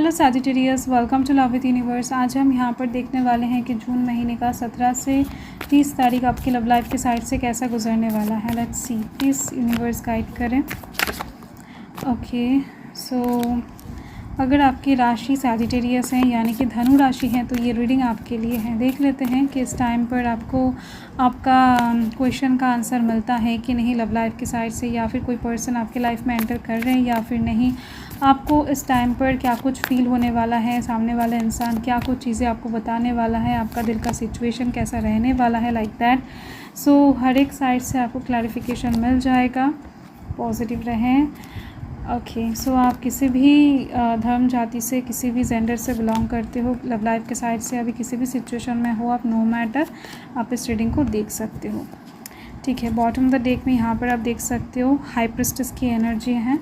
Hello Sagittarius, welcome to love with universe. आज हम यहाँ पर देखने वाले हैं कि जून महीने का 17 से 30 तारीख आपकी लव लाइफ के साइड से कैसा गुजरने वाला है। Let's see, please universe guide करें। ओके, सो अगर आपकी राशि सैजिटेरियस है यानी कि धनु राशि है तो ये रीडिंग आपके लिए है। देख लेते हैं कि इस टाइम पर आपको आपका क्वेश्चन का आंसर मिलता है कि नहीं लव लाइफ की साइड से, या फिर कोई पर्सन आपके लाइफ में एंटर कर रहे हैं या फिर नहीं। आपको इस टाइम पर क्या कुछ फील होने वाला है, सामने वाला इंसान क्या कुछ चीज़ें आपको बताने वाला है, आपका दिल का सिचुएशन कैसा रहने वाला है, लाइक दैट। सो हर एक साइड से आपको क्लैरिफिकेशन मिल जाएगा। पॉजिटिव रहें। ओके, सो आप किसी भी धर्म जाति से, किसी भी जेंडर से बिलोंग करते हो, लव लाइफ के साइड से अभी किसी भी सिचुएशन में हो आप, नो मैटर, आप इस रीडिंग को देख सकते हो। ठीक है, बॉटम ऑफ द डेक में यहाँ पर आप देख सकते हो हाई प्रिस्टेस की एनर्जी है।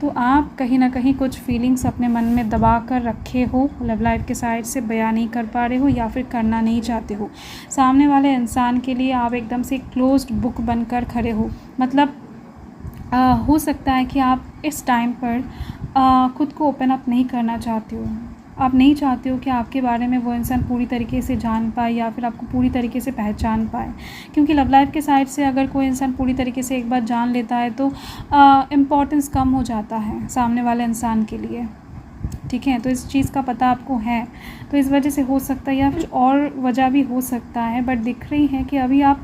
तो आप कहीं ना कहीं कुछ फीलिंग्स अपने मन में दबा कर रखे हो, लव लाइफ के साइड से बयां नहीं कर पा रहे हो या फिर करना नहीं चाहते हो। सामने वाले इंसान के लिए आप एकदम से क्लोज्ड बुक बनकर खड़े हो। मतलब हो सकता है कि आप इस टाइम पर खुद को ओपन अप नहीं करना चाहते हो। आप नहीं चाहते हो कि आपके बारे में वो इंसान पूरी तरीके से जान पाए या फिर आपको पूरी तरीके से पहचान पाए, क्योंकि लव लाइफ के साइड से अगर कोई इंसान पूरी तरीके से एक बार जान लेता है तो इम्पोर्टेंस कम हो जाता है सामने वाले इंसान के लिए। ठीक है, तो इस चीज़ का पता आपको है, तो इस वजह से हो सकता है या फिर और वजह भी हो सकता है, बट दिख रही है कि अभी आप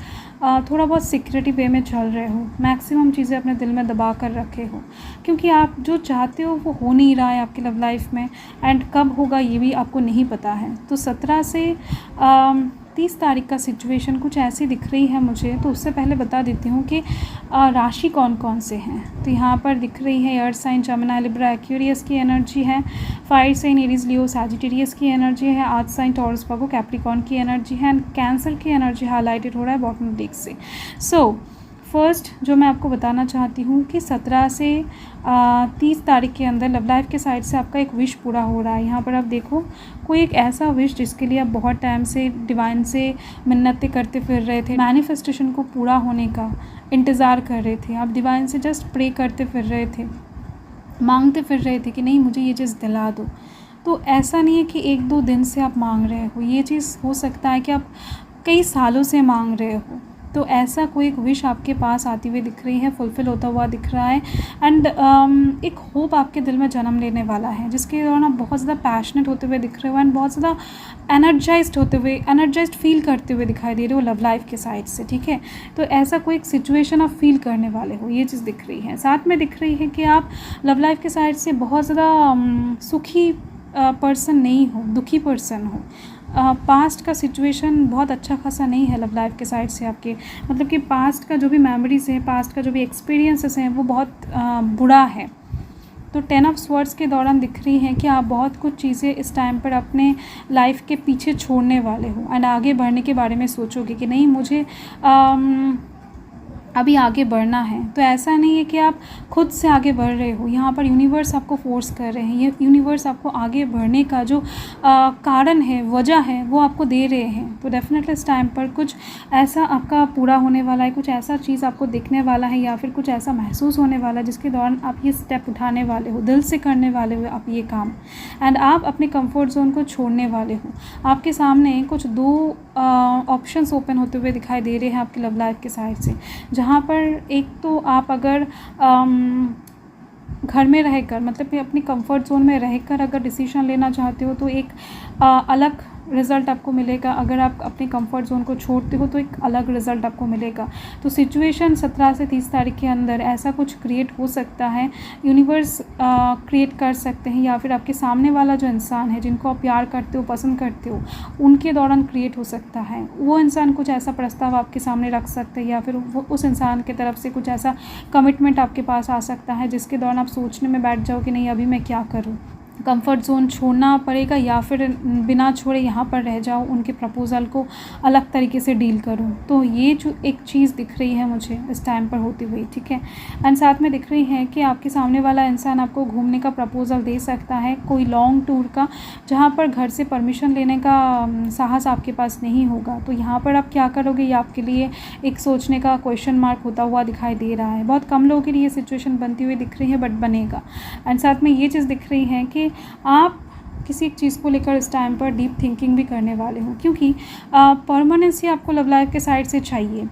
थोड़ा बहुत सिक्योरिटी वे में चल रहे हो। मैक्सिमम चीज़ें अपने दिल में दबा कर रखे हो, क्योंकि आप जो चाहते हो वो हो नहीं रहा है आपकी लव लाइफ में, एंड कब होगा ये भी आपको नहीं पता है। तो 17 से 30 तारीख का सिचुएशन कुछ ऐसी दिख रही है मुझे। तो उससे पहले बता देती हूँ कि राशि कौन कौन से हैं। तो यहाँ पर दिख रही है earth sign Gemini Libra Aquarius की एनर्जी है, fire sign Aries Leo Sagittarius की एनर्जी है, earth sign Taurus Virgo Capricorn की एनर्जी है, एंड कैंसर की एनर्जी हाईलाइटेड हो रहा है बॉटम डेक से। सो फर्स्ट जो मैं आपको बताना चाहती हूँ कि 17 से 30 तारीख के अंदर लव लाइफ के साइड से आपका एक विश पूरा हो रहा है। यहाँ पर आप देखो कोई एक ऐसा विश जिसके लिए आप बहुत टाइम से डिवाइन से मिन्नतें करते फिर रहे थे, मैनिफेस्टेशन को पूरा होने का इंतज़ार कर रहे थे, आप डिवाइन से जस्ट प्रे करते फिर रहे थे, मांगते फिर रहे थे कि नहीं मुझे ये चीज़ दिला दो। तो ऐसा नहीं है कि 1-2 दिन से आप मांग रहे हो, ये चीज़ हो सकता है कि आप कई सालों से मांग रहे हो। तो ऐसा कोई एक विश आपके पास आती हुई दिख रही है, फुलफ़िल होता हुआ दिख रहा है, एंड एक होप आपके दिल में जन्म लेने वाला है, जिसके दौरान आप बहुत ज़्यादा पैशनेट होते हुए दिख रहे हो एंड बहुत ज़्यादा एनर्जाइज्ड फील करते हुए दिखाई दे रहे हो लव लाइफ के साइड से। ठीक है, तो ऐसा कोई एक सिचुएशन आप फील करने वाले हो, ये चीज़ दिख रही है। साथ में दिख रही है कि आप लव लाइफ के साइड से बहुत ज़्यादा सुखी पर्सन नहीं हो, दुखी पर्सन हो। पास्ट का सिचुएशन बहुत अच्छा खासा नहीं है लव लाइफ के साइड से आपके, मतलब कि पास्ट का जो भी मेमोरीज़ हैं, पास्ट का जो भी एक्सपीरियंसेस हैं वो बहुत बुरा है। तो 10 ऑफ स्वॉर्ड्स के दौरान दिख रही हैं कि आप बहुत कुछ चीज़ें इस टाइम पर अपने लाइफ के पीछे छोड़ने वाले हो एंड आगे बढ़ने के बारे में सोचोगे कि नहीं मुझे अभी आगे बढ़ना है। तो ऐसा नहीं है कि आप खुद से आगे बढ़ रहे हो, यहाँ पर यूनिवर्स आपको फोर्स कर रहे हैं। ये यूनिवर्स आपको आगे बढ़ने का जो कारण है, वजह है, वो आपको दे रहे हैं। तो डेफिनेटली इस टाइम पर कुछ ऐसा आपका पूरा होने वाला है, कुछ ऐसा चीज़ आपको दिखने वाला है या फिर कुछ ऐसा महसूस होने वाला है जिसके दौरान आप ये स्टेप उठाने वाले हो, दिल से करने वाले हो आप ये काम, एंड आप अपने कम्फर्ट जोन को छोड़ने वाले हो। आपके सामने कुछ 2 ऑप्शंस ओपन होते हुए दिखाई दे रहे हैं आपकी लव लाइफ के साइड से, जहाँ पर एक तो आप अगर घर में रहकर, मतलब कि अपनी कंफर्ट जोन में रहकर अगर डिसीजन लेना चाहते हो तो एक अलग रिज़ल्ट आपको मिलेगा। अगर आप अपने कंफर्ट जोन को छोड़ते हो तो एक अलग रिज़ल्ट आपको मिलेगा। तो सिचुएशन 17 से 30 तारीख के अंदर ऐसा कुछ क्रिएट हो सकता है, यूनिवर्स क्रिएट कर सकते हैं, या फिर आपके सामने वाला जो इंसान है जिनको आप प्यार करते हो, पसंद करते हो, उनके दौरान क्रिएट हो सकता है। वो इंसान कुछ ऐसा प्रस्ताव आपके सामने रख सकते हैं या फिर वो उस इंसान की तरफ से कुछ ऐसा कमिटमेंट आपके पास आ सकता है जिसके दौरान आप सोचने में बैठ जाओ कि नहीं अभी मैं क्या करूँ, कंफर्ट जोन छोड़ना पड़ेगा या फिर बिना छोड़े यहाँ पर रह जाऊँ, उनके प्रपोज़ल को अलग तरीके से डील करूँ। तो ये जो एक चीज़ दिख रही है मुझे इस टाइम पर होती हुई। ठीक है, एंड साथ में दिख रही है कि आपके सामने वाला इंसान आपको घूमने का प्रपोज़ल दे सकता है, कोई लॉन्ग टूर का, जहाँ पर घर से परमिशन लेने का साहस आपके पास नहीं होगा। तो यहाँ पर आप क्या करोगे, ये आपके लिए एक सोचने का क्वेश्चन मार्क होता हुआ दिखाई दे रहा है। बहुत कम लोगों के लिए ये सिचुएशन बनती हुई दिख रही है, बट बनेगा। एंड साथ में ये चीज़ दिख रही है कि आप किसी एक चीज़ को लेकर इस टाइम पर डीप थिंकिंग भी करने वाले हो, क्योंकि परमानेंसी आपको लव लाइफ के साइड से चाहिए,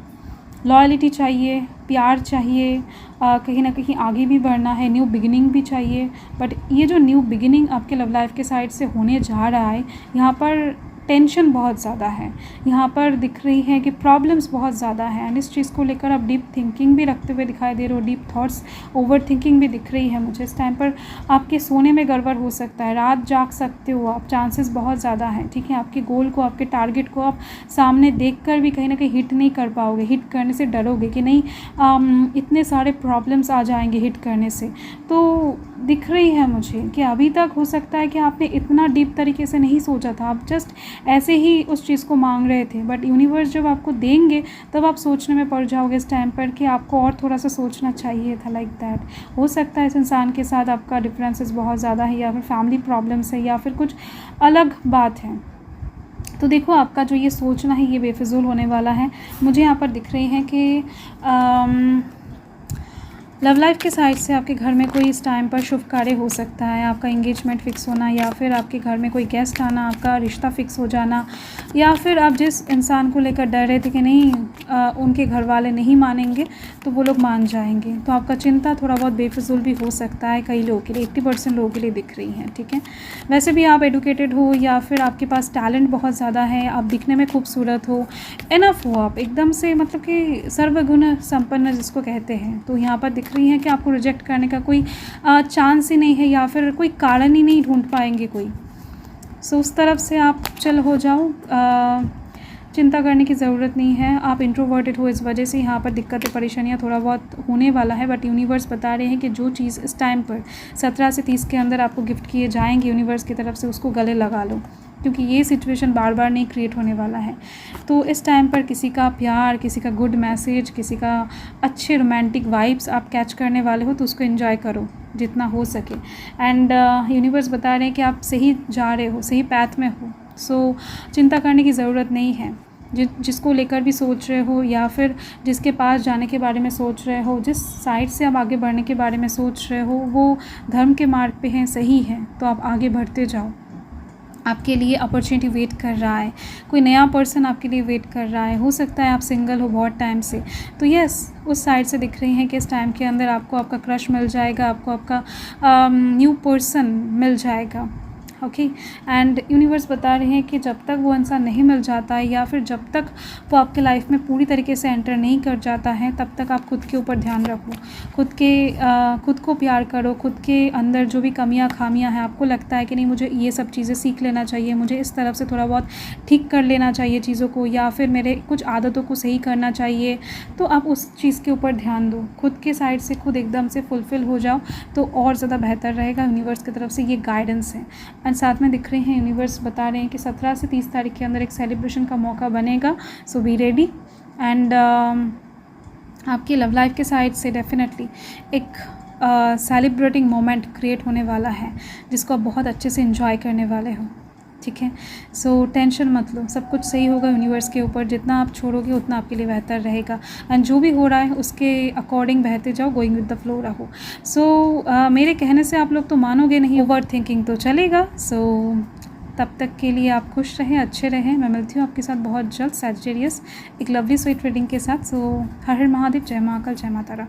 लॉयल्टी चाहिए, प्यार चाहिए, कहीं ना कहीं आगे भी बढ़ना है, न्यू बिगिनिंग भी चाहिए। बट ये जो न्यू बिगिनिंग आपके लव लाइफ के साइड से होने जा रहा है, यहाँ पर टेंशन बहुत ज़्यादा है, यहाँ पर दिख रही है कि प्रॉब्लम्स बहुत ज़्यादा हैं, एंड इस चीज़ को लेकर आप डीप थिंकिंग भी रखते हुए दिखाई दे रहे हो, डीप थॉट्स, ओवर थिंकिंग भी दिख रही है मुझे। इस टाइम पर आपके सोने में गड़बड़ हो सकता है, रात जाग सकते हो आप, चांसेस बहुत ज़्यादा हैं, ठीक है। आपके गोल को, आपके टारगेट को आप सामने देख कर भी कहीं ना कहीं हिट नहीं कर पाओगे, हिट करने से डरोगे कि नहीं इतने सारे प्रॉब्लम्स आ जाएंगे हिट करने से। तो दिख रही है मुझे कि अभी तक हो सकता है कि आपने इतना डीप तरीके से नहीं सोचा था, आप जस्ट ऐसे ही उस चीज़ को मांग रहे थे, बट यूनिवर्स जब आपको देंगे तब आप सोचने में पड़ जाओगे इस टाइम पर कि आपको और थोड़ा सा सोचना चाहिए था, लाइक दैट। हो सकता है इस इंसान के साथ आपका डिफरेंसेस बहुत ज़्यादा है, या फिर फैमिली प्रॉब्लम्स है, या फिर कुछ अलग बात है। तो देखो, आपका जो ये सोचना है ये बेफिजूल होने वाला है। मुझे यहाँ पर दिख रही है कि लव लाइफ के साइड से आपके घर में कोई इस टाइम पर शुभ कार्य हो सकता है, आपका एंगेजमेंट फिक्स होना, या फिर आपके घर में कोई गेस्ट आना, आपका रिश्ता फिक्स हो जाना, या फिर आप जिस इंसान को लेकर डर रहे थे कि नहीं उनके घर वाले नहीं मानेंगे, तो वो लोग मान जाएंगे। तो आपका चिंता थोड़ा बहुत बेफिजूल भी हो सकता है कई लोगों के लिए, 80% लोगों के लिए दिख रही है, ठीक है। वैसे भी आप एडुकेटेड हो, या फिर आपके पास टैलेंट बहुत ज़्यादा है, आप दिखने में खूबसूरत हो, इनफ हो, आप एकदम से मतलब कि सर्वगुण संपन्न जिसको कहते हैं। तो यहाँ पर दिख रही है कि आपको रिजेक्ट करने का कोई चांस ही नहीं है, या फिर कोई कारण ही नहीं ढूंढ पाएंगे कोई। सो उस तरफ से आप चल हो जाओ, चिंता करने की ज़रूरत नहीं है। आप इंट्रोवर्टेड हो, इस वजह से यहाँ पर दिक्कतें परेशानियाँ थोड़ा बहुत होने वाला है, बट यूनिवर्स बता रहे हैं कि जो चीज़ इस टाइम पर 17 से 30 के अंदर आपको गिफ्ट किए जाएंगे यूनिवर्स की तरफ से, उसको गले लगा लो, क्योंकि ये सिचुएशन बार बार नहीं क्रिएट होने वाला है। तो इस टाइम पर किसी का प्यार, किसी का गुड मैसेज, किसी का अच्छे रोमांटिक वाइब्स आप कैच करने वाले हो, तो उसको एंजॉय करो जितना हो सके। एंड यूनिवर्स बता रहे हैं कि आप सही जा रहे हो, सही पैथ में हो। सो चिंता करने की ज़रूरत नहीं है। जिसको लेकर भी सोच रहे हो, या फिर जिसके पास जाने के बारे में सोच रहे हो, जिस साइड से आप आगे बढ़ने के बारे में सोच रहे हो, वो धर्म के मार्ग पे हैं, सही है, तो आप आगे बढ़ते जाओ। आपके लिए अपॉर्चुनिटी वेट कर रहा है, कोई नया पर्सन आपके लिए वेट कर रहा है। हो सकता है आप सिंगल हो बहुत टाइम से, तो यस, उस साइड से दिख रही हैं कि इस टाइम के अंदर आपको आपका क्रश मिल जाएगा, आपको आपका न्यू पर्सन मिल जाएगा, ओके। एंड यूनिवर्स बता रहे हैं कि जब तक वो इंसान नहीं मिल जाता है, या फिर जब तक वो आपके लाइफ में पूरी तरीके से एंटर नहीं कर जाता है, तब तक आप खुद के ऊपर ध्यान रखो, खुद को प्यार करो। खुद के अंदर जो भी कमियां खामियां हैं, आपको लगता है कि नहीं मुझे ये सब चीज़ें सीख लेना चाहिए, मुझे इस तरफ से थोड़ा बहुत ठीक कर लेना चाहिए चीज़ों को, या फिर मेरे कुछ आदतों को सही करना चाहिए, तो आप उस चीज़ के ऊपर ध्यान दो। खुद के साइड से खुद एकदम से फुलफ़िल हो जाओ, तो और ज़्यादा बेहतर रहेगा। यूनिवर्स की तरफ से ये गाइडेंस है। एंड साथ में दिख रहे हैं, यूनिवर्स बता रहे हैं कि 17 से 30 तारीख के अंदर एक सेलिब्रेशन का मौका बनेगा, सो बी रेडी। एंड आपकी लव लाइफ के साइड से डेफिनेटली एक सेलिब्रेटिंग मोमेंट क्रिएट होने वाला है, जिसको आप बहुत अच्छे से एंजॉय करने वाले हो, ठीक है। सो टेंशन मत लो, सब कुछ सही होगा यूनिवर्स के ऊपर। जितना आप छोड़ोगे उतना आपके लिए बेहतर रहेगा, एंड जो भी हो रहा है उसके अकॉर्डिंग बहते जाओ, गोइंग विद द फ्लो रहो। सो मेरे कहने से आप लोग तो मानोगे नहीं, ओवर थिंकिंग तो चलेगा। सो तब तक के लिए आप खुश रहें, अच्छे रहें। मैं मिलती हूँ आपके साथ बहुत जल्द सैजिटेरियस एक लवली स्वीट रीडिंग के साथ। सो हर हर महादेव, जय महाकाल, जय माता रा।